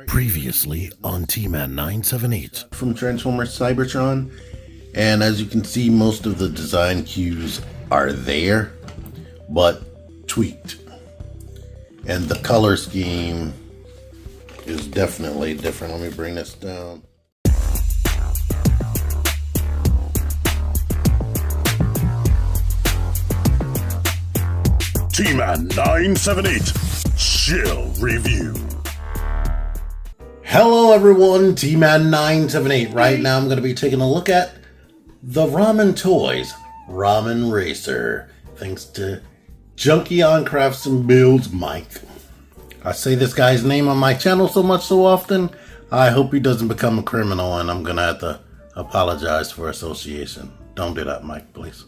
Previously on T-Man 978. From Transformers Cybertron, and as you can see, most of the design cues are there, but tweaked. And the color scheme is definitely different. Let me bring this down. T-Man 978 Chill Review. Hello everyone, T-Man 978. Right now I'm going to be taking a look at the Ramen Toys Ramen Racer, thanks to Junkie on Crafts and Builds Mike. I say this guy's name on my channel so often, I hope he doesn't become a criminal and I'm going to have to apologize for association. Don't do that, Mike, please.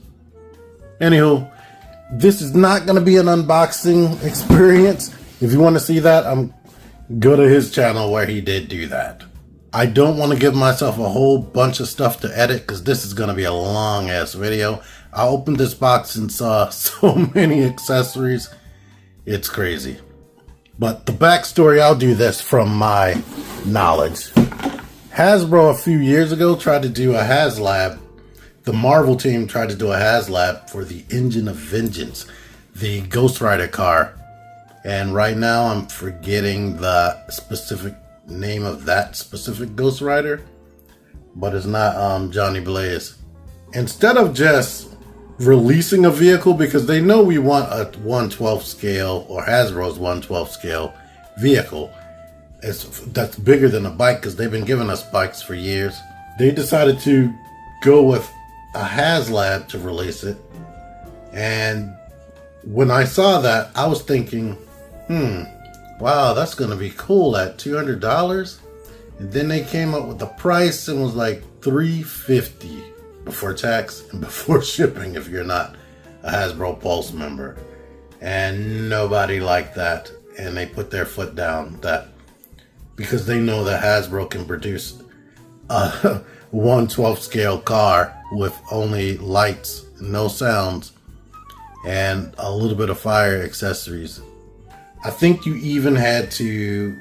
Anywho, this is not going to be an unboxing experience. If you want to see that, go to his channel where he did do that. I don't want to give myself a whole bunch of stuff to edit because this is going to be a long ass video. I opened this box and saw so many accessories. It's crazy. But the backstory, I'll do this from my knowledge. Hasbro a few years ago tried to do a HASLAB. The Marvel team tried to do a HASLAB for the Engine of Vengeance, the Ghost Rider car. And right now I'm forgetting the specific name of that specific Ghost Rider, but it's not Johnny Blaze. Instead of just releasing a vehicle, because they know we want a 1/12 scale, or Hasbro's 1/12 scale vehicle, that's bigger than a bike, because they've been giving us bikes for years. They decided to go with a HASLAB to release it, and when I saw that, I was thinking, wow, that's going to be cool at $200. And then they came up with the price and was like $350 before tax and before shipping if you're not a Hasbro Pulse member. And nobody liked that. And they put their foot down that because they know that Hasbro can produce a 1/12 scale car with only lights, no sounds, and a little bit of fire accessories. I think you even had to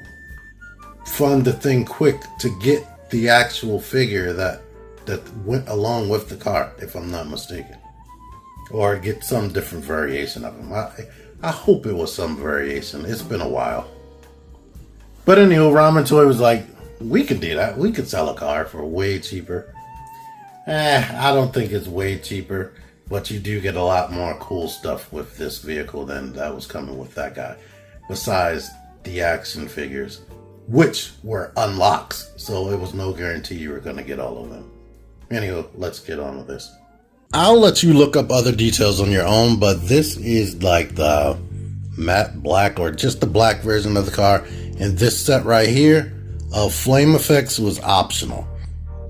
fund the thing quick to get the actual figure that went along with the car, if I'm not mistaken. Or get some different variation of him. I hope it was some variation. It's been a while. But anyway, Ramen Toy was like, we could do that. We could sell a car for way cheaper. I don't think it's way cheaper, but you do get a lot more cool stuff with this vehicle than that was coming with that guy. Besides the action figures, which were unlocks, so it was no guarantee you were going to get all of them. Anyway, let's get on with this. I'll let you look up other details on your own, but this is like the matte black or just the black version of the car. And this set right here of flame effects was optional.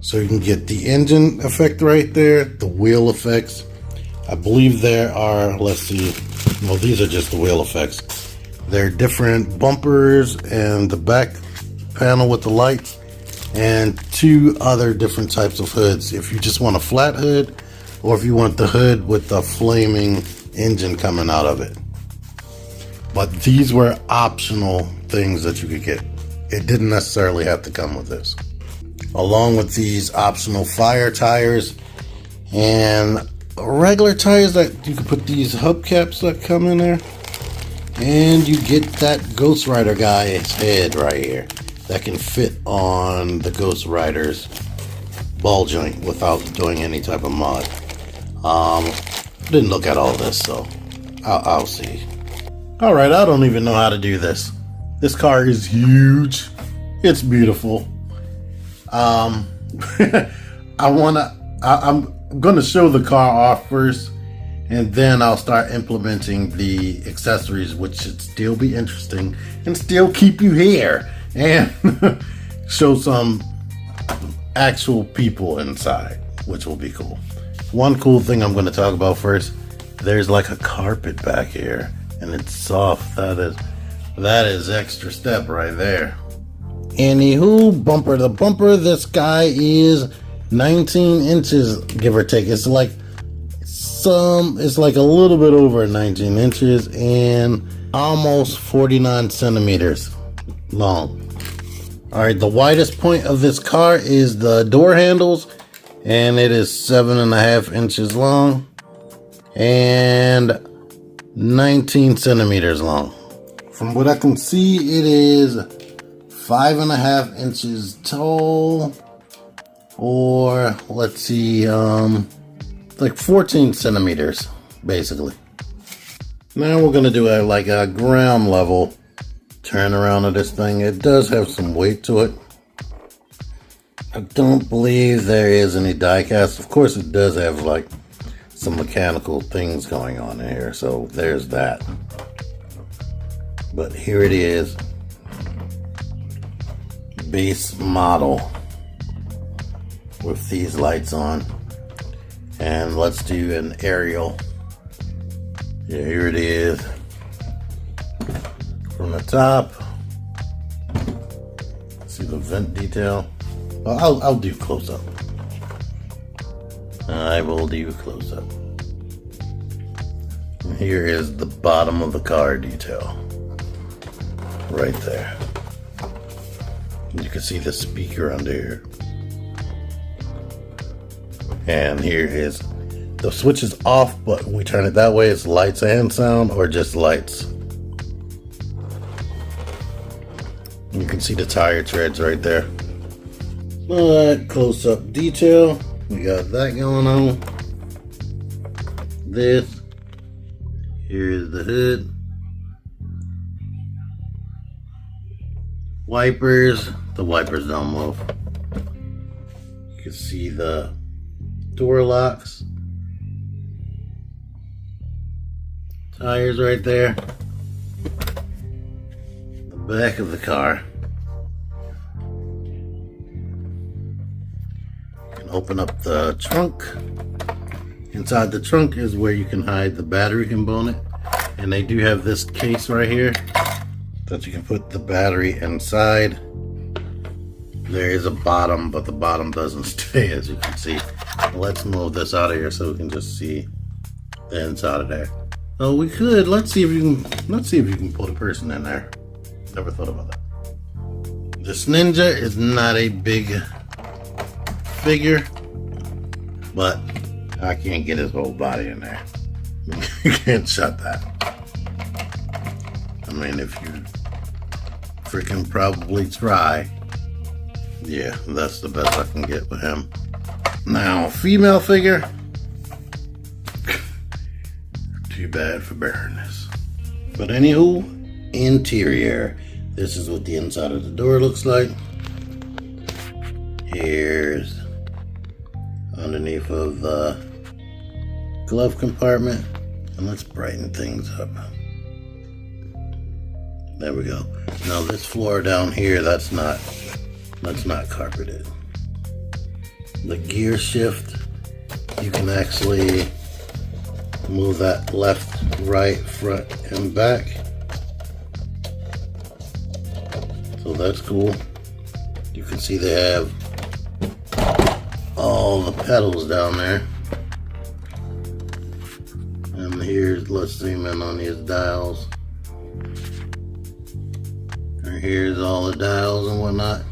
So you can get the engine effect right there, the wheel effects. I believe there are, let's see, well, these are just the wheel effects. There are different bumpers and the back panel with the lights and two other different types of hoods. If you just want a flat hood or if you want the hood with the flaming engine coming out of it. But these were optional things that you could get. It didn't necessarily have to come with this. Along with these optional fire tires and regular tires that you can put these hubcaps that come in there. And you get that Ghost Rider guy's head right here that can fit on the Ghost Rider's ball joint without doing any type of mod. Didn't look at all this, so I'll see. Alright, I don't even know how to do this. This car is huge. It's beautiful. I'm gonna show the car off first, and then I'll start implementing the accessories, which should still be interesting and still keep you here and show some actual people inside, which will be cool. One cool thing I'm going to talk about first, there's like a carpet back here and it's soft. That is extra step right there. Anywho, bumper to bumper, this guy is 19 inches, give or take. It's like a little bit over 19 inches and almost 49 centimeters long. Alright, the widest point of this car is the door handles, and it is 7.5 inches long and 19 centimeters long. From what I can see, it is 5.5 inches tall, or let's see, like 14 centimeters, basically. Now we're gonna do a ground level turn around of this thing. It does have some weight to it. I don't believe there is any die cast. Of course, it does have like some mechanical things going on in here, so there's that. But here it is, base model with these lights on. And let's do an aerial. Yeah, here it is from the top. See the vent detail. Well, I'll do close up. I will do close up. And here is the bottom of the car detail. Right there. You can see the speaker under here. And here is the switch is off, but when we turn it that way, it's lights and sound, or just lights. You can see the tire treads right there. Alright, close up detail. We got that going on. This. Here's the hood. Wipers. The wipers don't move. You can see the door locks. Tires right there. The back of the car. You can open up the trunk. Inside the trunk is where you can hide the battery component. And they do have this case right here that you can put the battery inside. There is a bottom, but the bottom doesn't stay, as you can see. Let's move this out of here so we can just see the inside of there. Oh, we could. Let's see if you can put a person in there. Never thought about that. This Ninja is not a big figure, but I can't get his whole body in there. You can't shut that. I mean, if you freaking probably try, yeah, that's the best I can get with him. Now, female figure. Too bad for Baroness. But anywho, interior. This is what the inside of the door looks like. Here's underneath of the glove compartment. And let's brighten things up. There we go. Now this floor down here, that's not carpeted. The gear shift, you can actually move that left, right, front, and back. So that's cool. You can see they have all the pedals down there. And here's, let's zoom in on these dials. And here's all the dials and whatnot.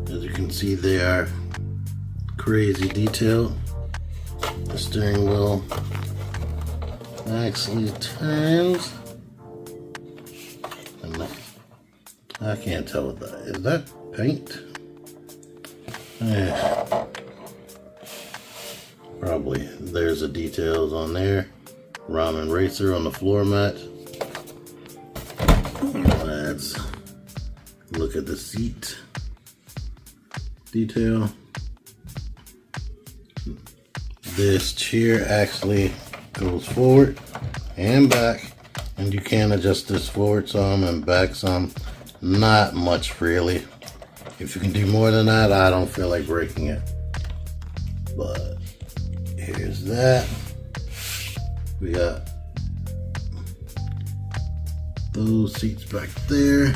As you can see, they are crazy detailed. The steering wheel actually turns. And I can't tell what that is. Is that paint? Yeah. Probably. There's the details on there. Ramen Racer on the floor mat. Let's look at the seat detail. This chair actually goes forward and back, and you can adjust this forward some and back some. Not much really. If you can do more than that, I don't feel like breaking it. But here's that. We got those seats back there,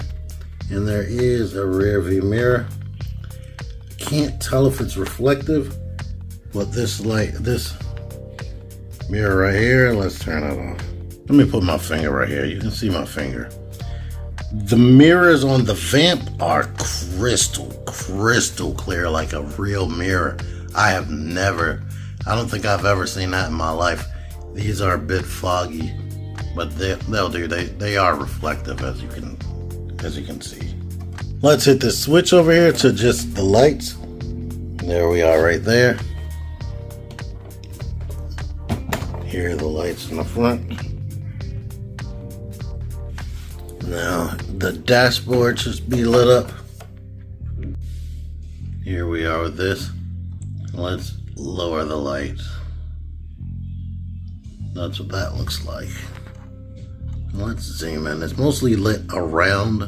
and there is a rear view mirror. Can't tell if it's reflective, but this mirror right here, let's turn it off. Let me put my finger right here. You can see my finger. The mirrors on the Vamp are crystal clear, like a real mirror. I don't think I've ever seen that in my life. These are a bit foggy, but they'll do. They are reflective, as you can see. Let's hit this switch over here to just the lights. There we are right there. Here are the lights in the front. Now the dashboard should be lit up. Here we are with this. Let's lower the lights. That's what that looks like. Let's zoom in. It's mostly lit around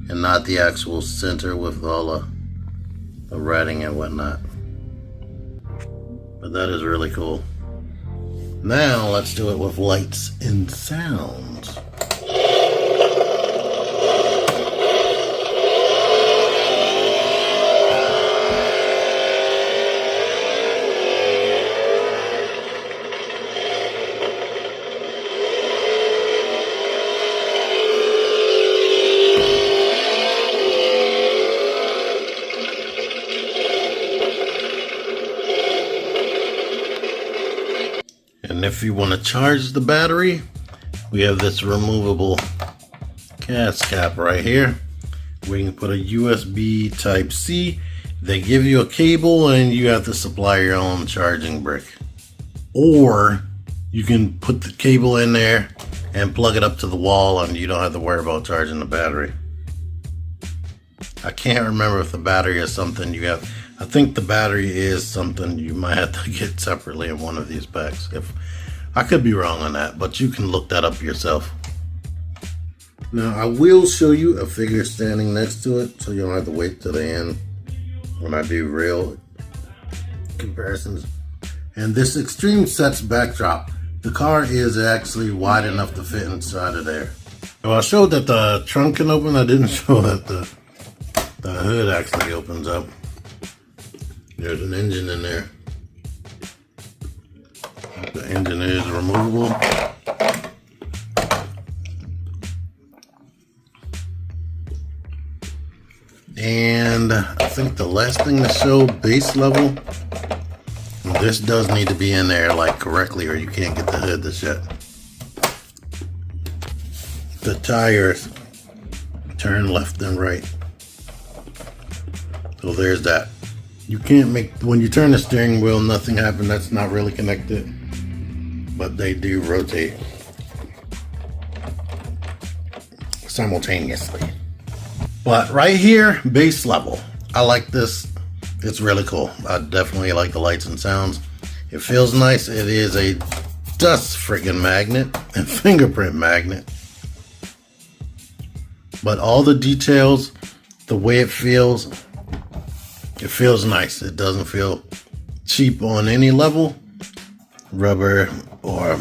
and not the actual center with all the writing and whatnot. But that is really cool. Now let's do it with lights and sounds. And if you want to charge the battery, we have this removable gas cap right here. We can put a USB type C. They give you a cable and you have to supply your own charging brick. Or you can put the cable in there and plug it up to the wall and you don't have to worry about charging the battery. I can't remember if the battery is something you have. I think the battery is something you might have to get separately in one of these packs. If I could be wrong on that, but you can look that up yourself. Now I will show you a figure standing next to it, so you don't have to wait till the end when I do real comparisons. And this extreme sets backdrop, the car is actually wide enough to fit inside of there. So I showed that the trunk can open. I didn't show that the hood actually opens up. There's an engine in there. The engine is removable. And I think the last thing to show, base level. This does need to be in there like correctly or you can't get the hood to shut. The tires turn left and right. So there's that. You can't make, when you turn the steering wheel, nothing happens. That's not really connected, but they do rotate simultaneously. But right here, base level. I like this. It's really cool. I definitely like the lights and sounds. It feels nice. It is a dust friggin' magnet and fingerprint magnet. But all the details, the way it feels nice. It doesn't feel cheap on any level. Rubber or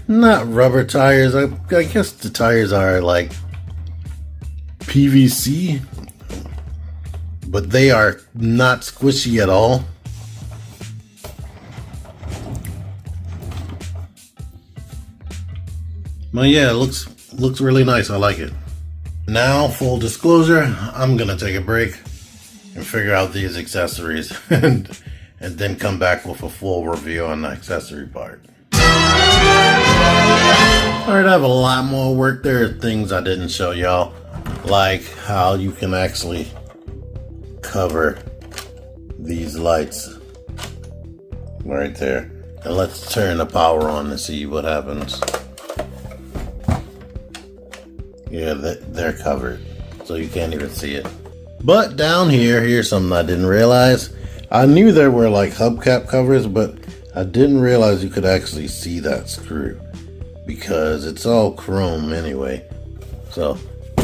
not rubber tires. I guess the tires are like PVC, but they are not squishy at all. But yeah, it looks really nice. I like it. Now, full disclosure, I'm gonna take a break and figure out these accessories and then come back with a full review on the accessory part. Alright, I have a lot more work. There are things I didn't show y'all, like how you can actually cover these lights right there. And let's turn the power on to see what happens. Yeah, they're covered, so you can't even see it. But down here, here's something I didn't realize. I knew there were like hubcap covers, but I didn't realize you could actually see that screw because it's all chrome anyway. So,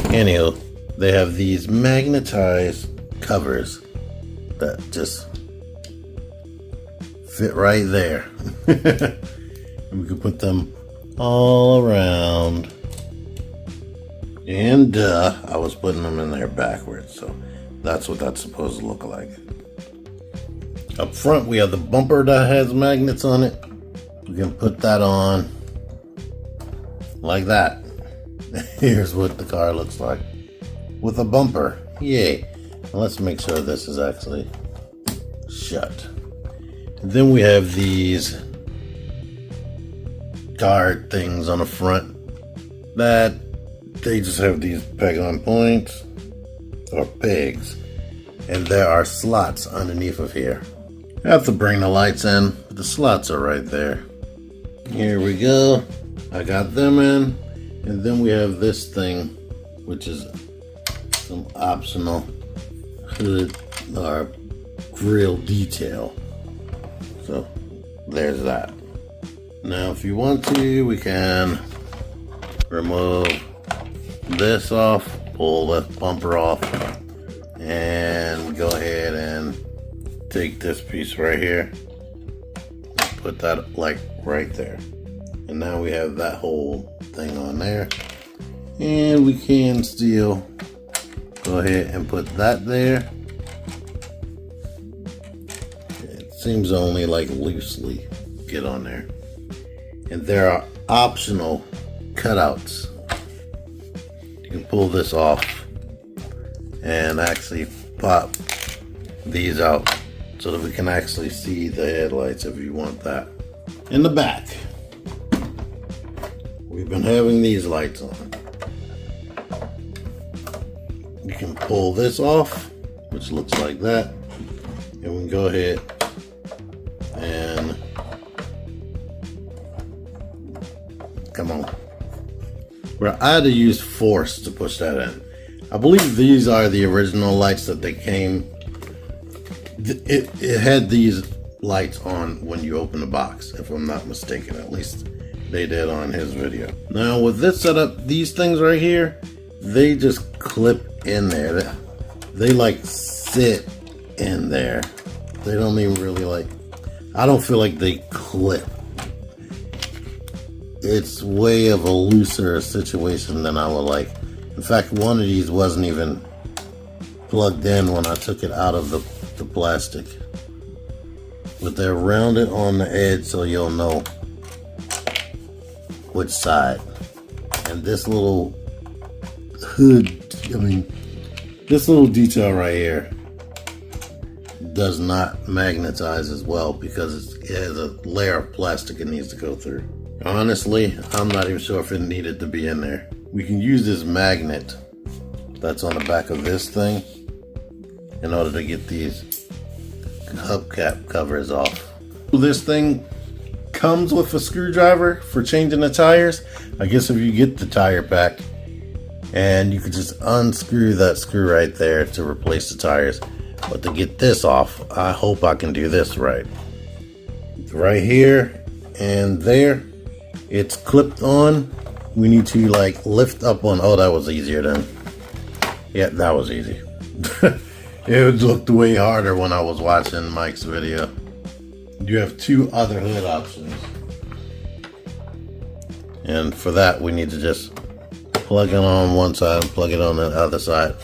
anyhow, they have these magnetized covers that just fit right there. And we can put them all around. And I was putting them in there backwards, so that's what that's supposed to look like. Up front, we have the bumper that has magnets on it. We can put that on like that. Here's what the car looks like with a bumper. Yay. Now let's make sure this is actually shut. And then we have these guard things on the front that they just have these peg-on points or pegs, and there are slots underneath of here. I have to bring the lights in, but the slots are right there. Here we go. I got them in, and then we have this thing, which is some optional hood or grill detail. So there's that. Now if you want to, we can remove this off, pull the bumper off, and go ahead and take this piece right here, put that like right there. And now we have that whole thing on there. And we can still go ahead and put that there. It seems only like loosely get on there. And there are optional cutouts. You can pull this off and actually pop these out so that we can actually see the headlights if you want that. In the back, we've been having these lights on. You can pull this off, which looks like that, and we can go ahead and come on. Well, I had to use force to push that in. I believe these are the original lights that they came. It had these lights on when you open the box, if I'm not mistaken. At least they did on his video. Now with this setup, these things right here, they just clip in there. They like sit in there. They don't even really like, I don't feel like they clip. It's way of a looser situation than I would like. In fact, one of these wasn't even plugged in when I took it out of the plastic. But they're rounded on the edge so you'll know which side. And this little hood, this little detail right here does not magnetize as well because it has a layer of plastic it needs to go through. Honestly, I'm not even sure if it needed to be in there. We can use this magnet that's on the back of this thing in order to get these hubcap covers off. This thing comes with a screwdriver for changing the tires. I guess if you get the tire pack, and you could just unscrew that screw right there to replace the tires. But to get this off, I hope I can do this right. Right here and there, it's clipped on. We need to like lift up on, oh, that was easier then. Yeah, that was easy. It looked way harder when I was watching Mike's video. You have two other hood options. And for that, we need to just plug it on one side and plug it on the other side.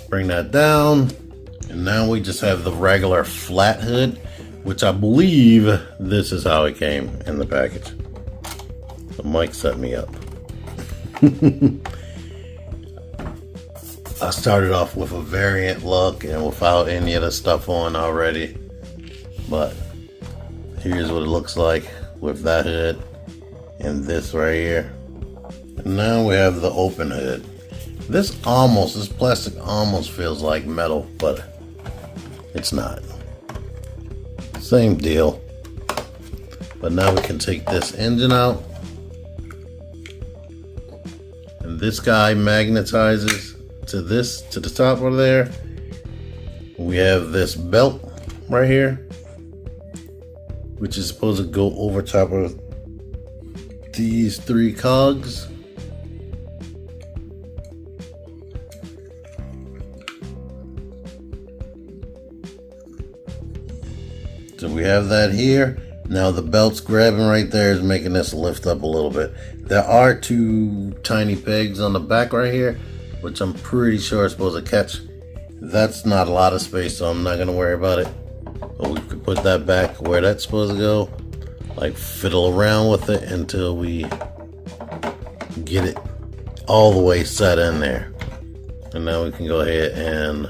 Bring that down. And now we just have the regular flat hood, which I believe this is how it came in the package. So Mike set me up. I started off with a variant look and without any of the stuff on already. But here's what it looks like with that hood and this right here. And now we have the open hood. This plastic almost feels like metal, but it's not. Same deal. But now we can take this engine out. And this guy magnetizes to the top over there. We have this belt right here, which is supposed to go over top of these three cogs. So we have that here. Now the belt's grabbing right there is making this lift up a little bit. There are two tiny pegs on the back right here, which I'm pretty sure is supposed to catch. That's not a lot of space, so I'm not gonna worry about it. But we could put that back where that's supposed to go, like fiddle around with it until we get it all the way set in there. And now we can go ahead and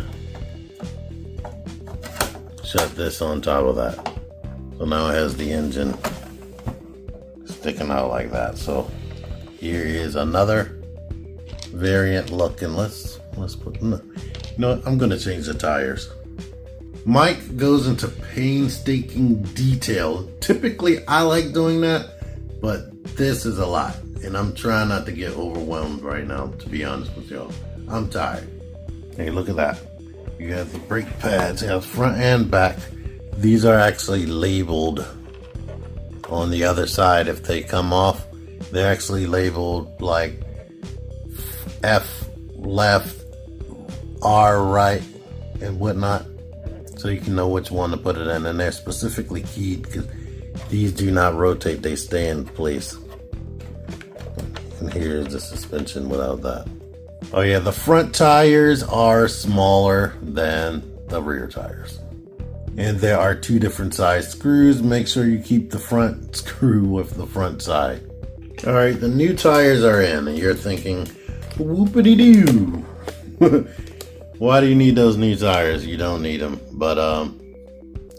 shut this on top of that. So now it has the engine sticking out like that. So here is another variant look, and let's put, no, you know what, I'm gonna change the tires. Mike goes into painstaking detail. Typically I like doing that, but this is a lot, and I'm trying not to get overwhelmed right now, to be honest with y'all. I'm tired. Hey, look at that. You have the brake pads, you have front and back. These are actually labeled on the other side. If they come off, they're actually labeled like F left, R right, and whatnot, so you can know which one to put it in. And they're specifically keyed because these do not rotate, they stay in place. And here's the suspension without that. Oh yeah, the front tires are smaller than the rear tires. And there are two different size screws. Make sure you keep the front screw with the front side. All right, the new tires are in, and you're thinking, whoopity-doo. Why do you need those new tires? You don't need them. But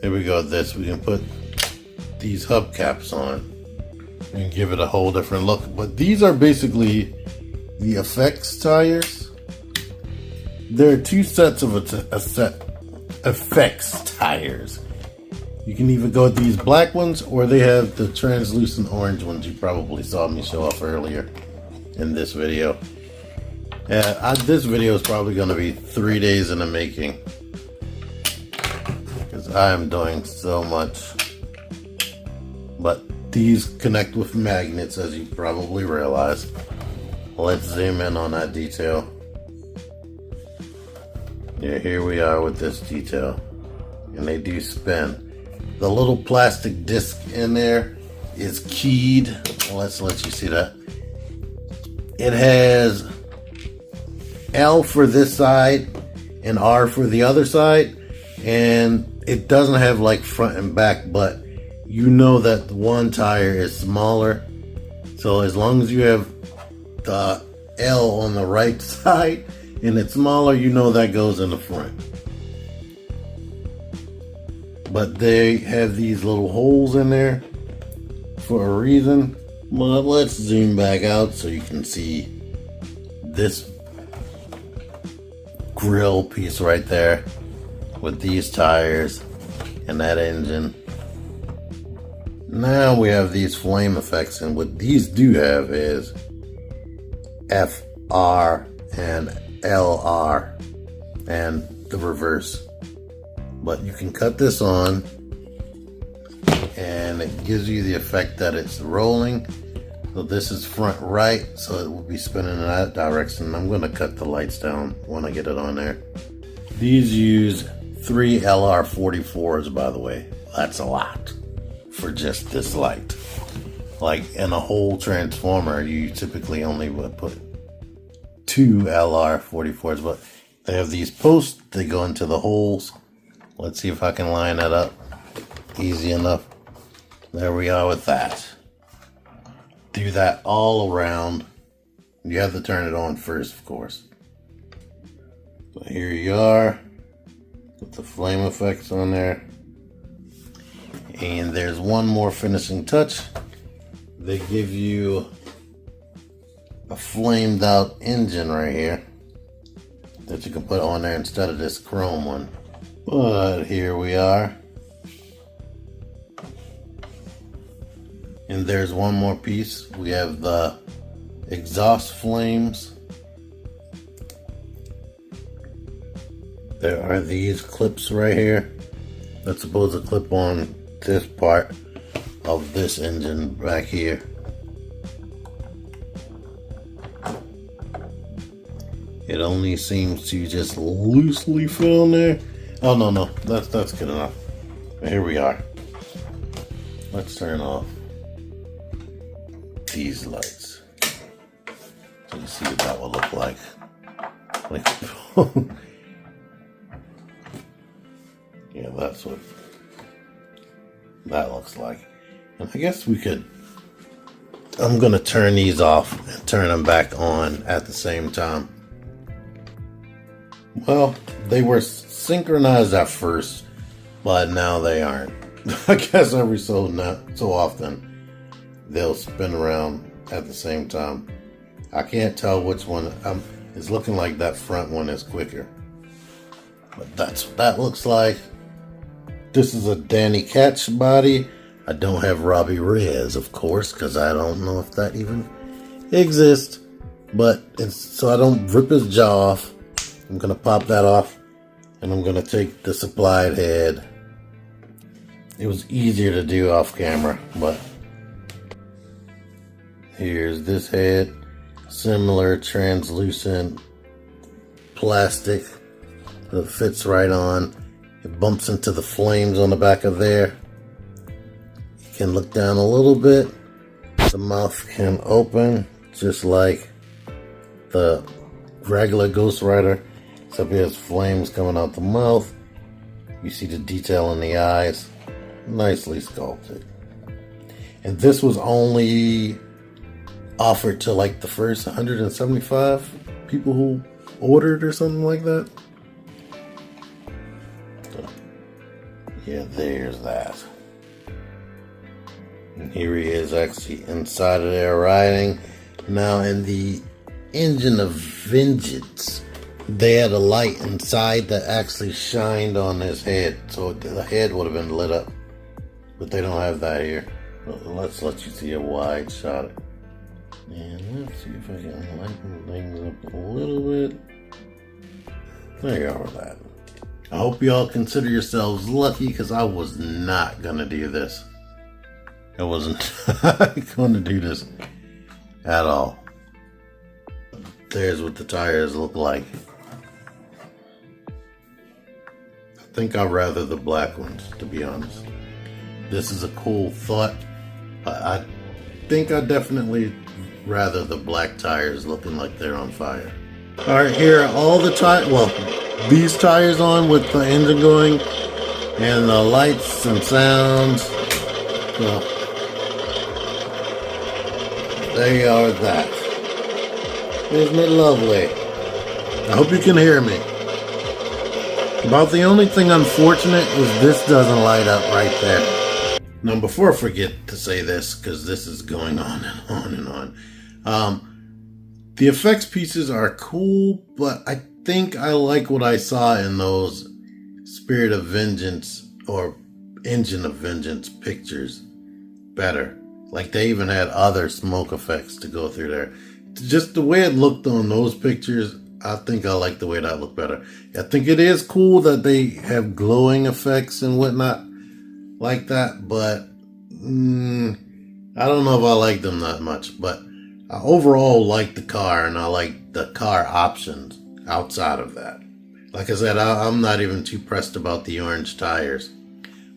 here we go with this. We can put these hubcaps on and give it a whole different look. But these are basically the effects tires. There are two sets of effects tires. You can either go with these black ones, or they have the translucent orange ones you probably saw me show off earlier in this video. This video is probably going to be 3 days in the making, because I am doing so much. But these connect with magnets, as you probably realize. Let's zoom in on that detail. Yeah, here we are with this detail, and they do spin. The little plastic disc in there is keyed. Let's let you see that. It has L for this side and R for the other side, and it doesn't have like front and back, but you know that the one tire is smaller. So as long as you have the L on the right side and it's smaller, you know that goes in the front. But they have these little holes in there for a reason. Well, let's zoom back out so you can see this grill piece right there with these tires and that engine. Now we have these flame effects, and what these do have is FR and LR and the reverse. But you can cut this on and it gives you the effect that it's rolling. So this is front right, so it will be spinning in that direction. I'm going to cut the lights down when I get it on there. These use 3 LR44s, by the way. That's a lot for just this light. Like in a whole transformer, you typically only would put 2 LR44s, but they have these posts, they go into the holes. Let's see if I can line that up. Easy enough. There we are with that. Do that all around. You have to turn it on first, of course. So here you are with the flame effects on there. And there's one more finishing touch. They give you a flamed out engine right here that you can put on there instead of this chrome one. But here we are. And there's one more piece. We have the exhaust flames. There are these clips right here that's supposed to clip on this part of this engine back here. It only seems to just loosely fit on there. Oh no, that's good enough. Here we are. Let's turn off these lights so you see what that will look like. Yeah, that's what that looks like. And I guess we could I'm going to turn these off and turn them back on at the same time. Well, they were synchronized at first, but now they aren't. I guess every so often they'll spin around at the same time. I can't tell which one. It's looking like that front one is quicker. But that's what that looks like. This is a Danny Ketch body. I don't have Robbie Reyes, of course, because I don't know if that even exists. But so I don't rip his jaw off. I'm going to pop that off. And I'm going to take the supplied head. It was easier to do off camera, but here's this head. Similar translucent plastic that fits right on. It bumps into the flames on the back of there. You can look down a little bit. The mouth can open just like the regular Ghost Rider, except it has flames coming out the mouth. You see the detail in the eyes. Nicely sculpted. And this was only offered to like the first 175 people who ordered or something like that. So, yeah, there's that. And here he is actually inside of there riding. Now in the Engine of Vengeance, they had a light inside that actually shined on his head, so the head would have been lit up. But they don't have that here. Let's let you see a wide shot. And let's see if I can lighten things up a little bit. There you go with that. I hope y'all consider yourselves lucky, because I was not going to do this. I wasn't going to do this at all. There's what the tires look like. I think I'd rather the black ones, to be honest. This is a cool thought. I think I definitely rather the black tires looking like they're on fire. Alright, here are all the tires. Well, these tires on with the engine going, and the lights and sounds. Well, there you are with that. Isn't it lovely? I hope you can hear me. About the only thing unfortunate is this doesn't light up right there. Now, before I forget to say this, because this is going on and on and on, the effects pieces are cool, but I think I like what I saw in those Spirit of Vengeance or Engine of Vengeance pictures better. Like, they even had other smoke effects to go through there. Just the way it looked on those pictures, I think I like the way that looked better. I think it is cool that they have glowing effects and whatnot like that, but I don't know if I like them that much. But I overall like the car, and I like the car options outside of that. Like I said, I'm not even too pressed about the orange tires.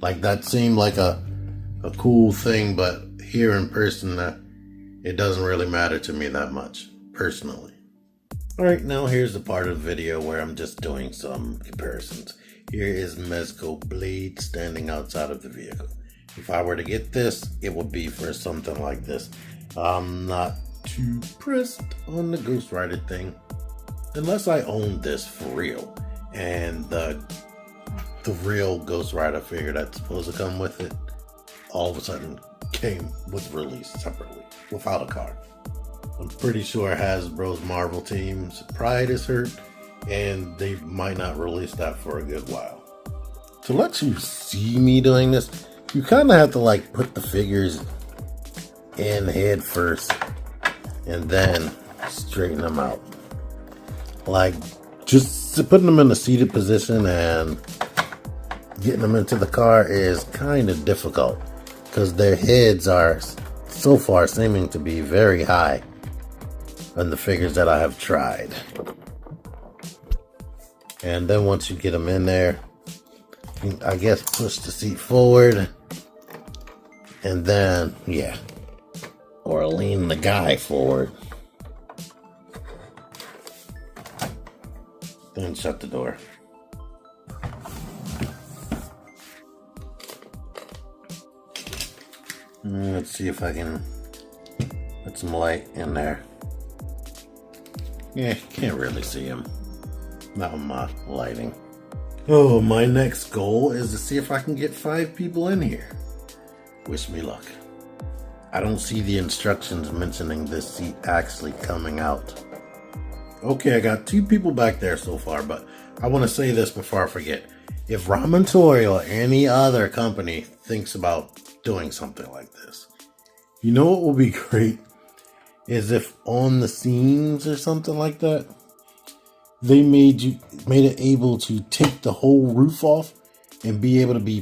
Like, that seemed like a cool thing, but here in person, it doesn't really matter to me that much, personally. Alright, now here's the part of the video where I'm just doing some comparisons. Here is Mezco Blade standing outside of the vehicle. If I were to get this, it would be for something like this. I'm not too pressed on the Ghost Rider thing, unless I own this for real. And the real Ghost Rider figure that's supposed to come with it, all of a sudden was released separately, without a card. I'm pretty sure Hasbro's Marvel team's pride is hurt, and they might not release that for a good while. To let you see me doing this, you kind of have to like put the figures in head first, and then straighten them out. Like, just putting them in a seated position and getting them into the car is kind of difficult, because their heads are so far seeming to be very high on the figures that I have tried. And then once you get them in there, I guess push the seat forward, and then, yeah, or lean the guy forward. Then shut the door. Let's see if I can Put some light in there. Yeah, can't really see him. Not with my lighting. Oh, my next goal is to see if I can get 5 people in here. Wish me luck. I don't see the instructions mentioning this seat actually coming out. Okay, I got 2 people back there so far, but I want to say this before I forget. If Ramen Toy or any other company thinks about doing something like this, you know what will be great? Is if on the seams or something like that, they made it able to take the whole roof off and be able to be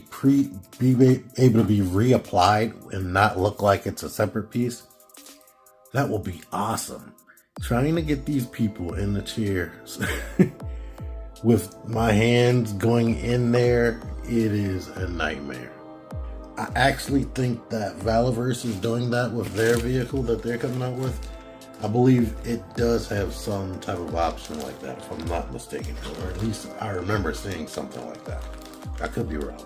reapplied and not look like it's a separate piece. That will be awesome. Trying to get these people in the chairs with my hands going in there, it is a nightmare. I actually think that Valiverse is doing that with their vehicle that they're coming out with. I believe it does have some type of option like that, if I'm not mistaken. Or at least I remember seeing something like that. I could be wrong.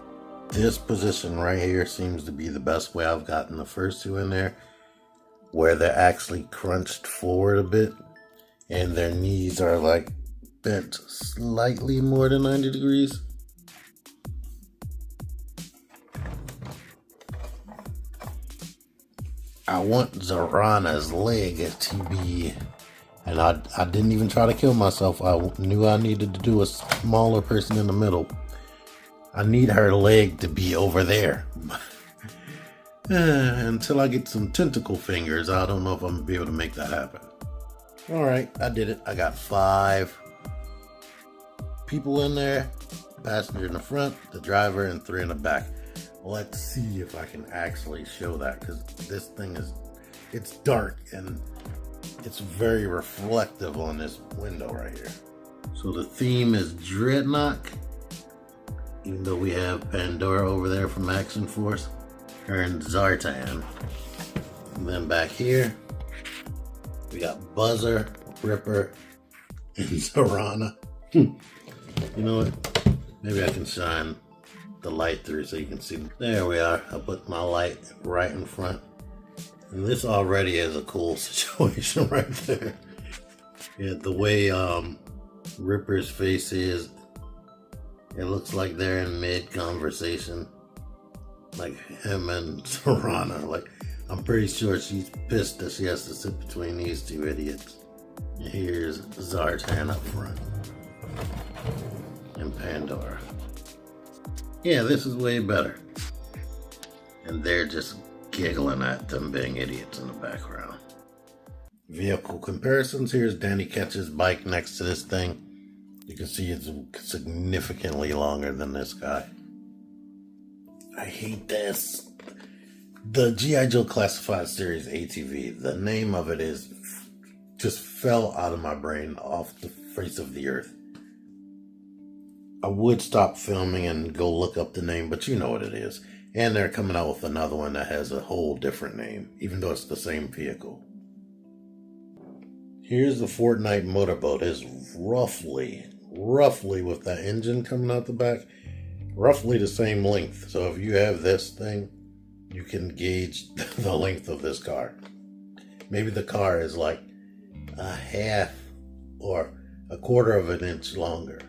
This position right here seems to be the best way I've gotten the first 2 in there, where they're actually crunched forward a bit and their knees are like bent slightly more than 90 degrees. I want Zorana's leg to be, and I didn't even try to kill myself. I knew I needed to do a smaller person in the middle. I need her leg to be over there. Until I get some tentacle fingers, I don't know if I'm going to be able to make that happen. Alright, I did it. I got 5 people in there. Passenger in the front, the driver, and 3 in the back. Let's see if I can actually show that, because this thing it's dark and it's very reflective on this window right here. So the theme is Dreadnought, even though we have Pandora over there from Action Force, her and Zartan. And then back here, we got Buzzer, Ripper, and Zorana. You know what? Maybe I can shine the light through so you can see. There we are. I put my light right in front. And this already is a cool situation right there. Yeah, the way Ripper's face is, it looks like they're in mid-conversation. Like him and Zorana. Like, I'm pretty sure she's pissed that she has to sit between these 2 idiots. And here's Zartan up front. And Pandora. Yeah, this is way better. And they're just giggling at them being idiots in the background. Vehicle comparisons. Here's Danny Ketch's bike next to this thing. You can see it's significantly longer than this guy. I hate this. The G.I. Joe Classified Series ATV, the name of it just fell out of my brain off the face of the earth. I would stop filming and go look up the name, but you know what it is. And they're coming out with another one that has a whole different name, even though it's the same vehicle. Here's the Fortnite motorboat. It's roughly with that engine coming out the back, roughly the same length. So if you have this thing, you can gauge the length of this car. Maybe the car is like a half or a quarter of an inch longer.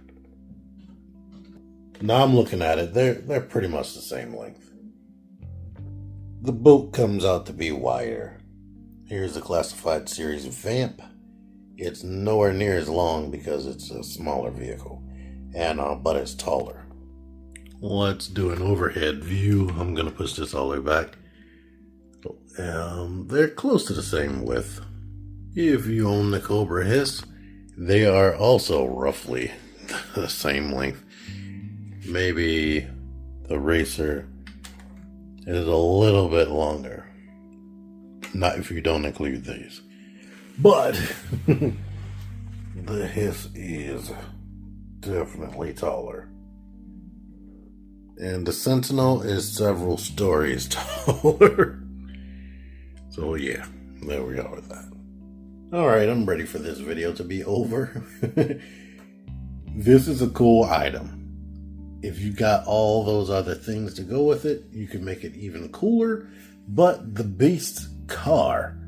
Now I'm looking at it, they're pretty much the same length. The boat comes out to be wider. Here's the Classified Series Vamp. It's nowhere near as long because it's a smaller vehicle, and but it's taller. Let's do an overhead view. I'm going to push this all the way back. They're close to the same width. If you own the Cobra Hiss, they are also roughly the same length. Maybe the Racer is a little bit longer. Not if you don't include these. But the Hiss is definitely taller. And the Sentinel is several stories taller. So yeah, there we are with that. Alright, I'm ready for this video to be over. This is a cool item. If you got all those other things to go with it, you can make it even cooler. But the base car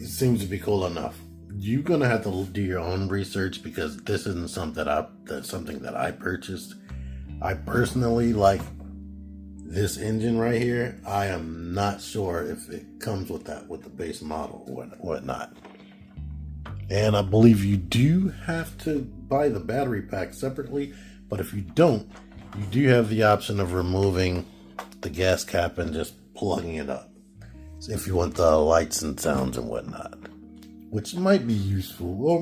it seems to be cool enough. You're gonna have to do your own research because this isn't something that I purchased. I personally like this engine right here. I am not sure if it comes with the base model or whatnot. And I believe you do have to buy the battery pack separately, but if you don't, you do have the option of removing the gas cap and just plugging it up if you want the lights and sounds and whatnot, which might be useful, or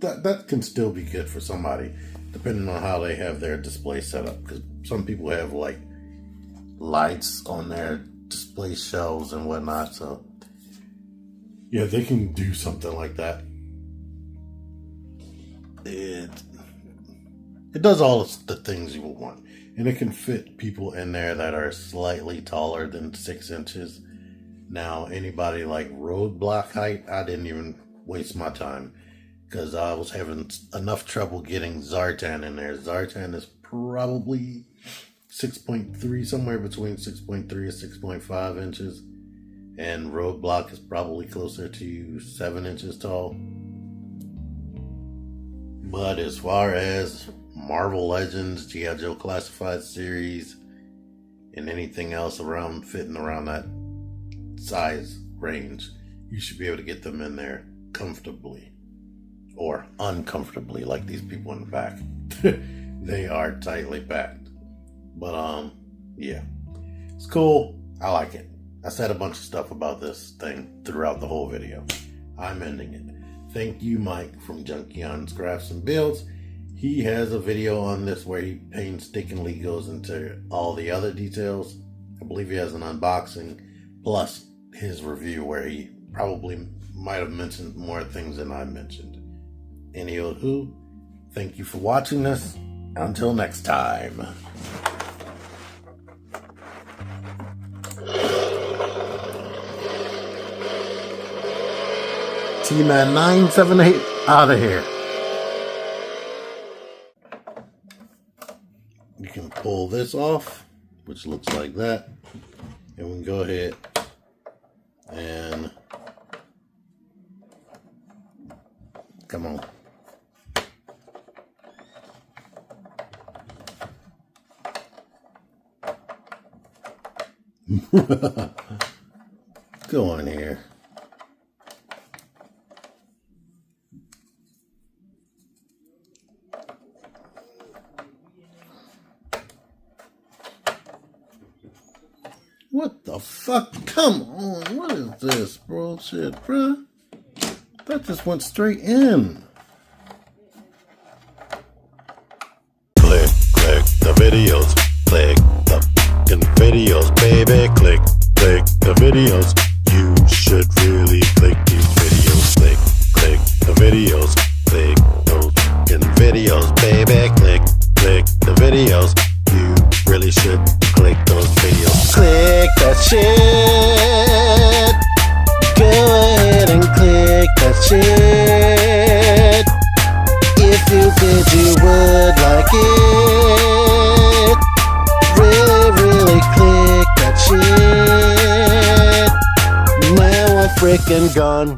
that can still be good for somebody depending on how they have their display set up, because some people have like lights on their display shelves and whatnot, so yeah, they can do something like that. It does all the things you would want, and it can fit people in there that are slightly taller than 6 inches. Now, anybody like roadblock height, I didn't even waste my time because I was having enough trouble getting Zartan in there. Zartan is probably 6.3, somewhere between 6.3 and 6.5 inches, and roadblock is probably closer to 7 inches tall. But as far as Marvel Legends, G.I. Joe Classified Series, and anything else fitting around that size range, you should be able to get them in there comfortably or uncomfortably, like these people in the back. They are tightly packed. But yeah, it's cool. I like it. I said a bunch of stuff about this thing throughout the whole video. I'm ending it. Thank you, Mike from Junkion's Crafts and Builds. He has a video on this where he painstakingly goes into all the other details. I believe he has an unboxing plus his review where he probably might have mentioned more things than I mentioned. Anywho, thank you for watching this. Until next time. T-Man 978 out of here. You can pull this off, which looks like that, and we can go ahead and come on. Go on here. What the fuck? Come on. What is this bullshit, bruh? That just went straight in. Click the videos. Click the fucking videos, baby. Click the videos. You should really click these videos. Click the videos. Click those fucking videos, baby. Click the videos. You really should click those videos. Click that shit. Go ahead and click that shit. If you did, you would like it. Really click that shit. Now I'm freaking gone.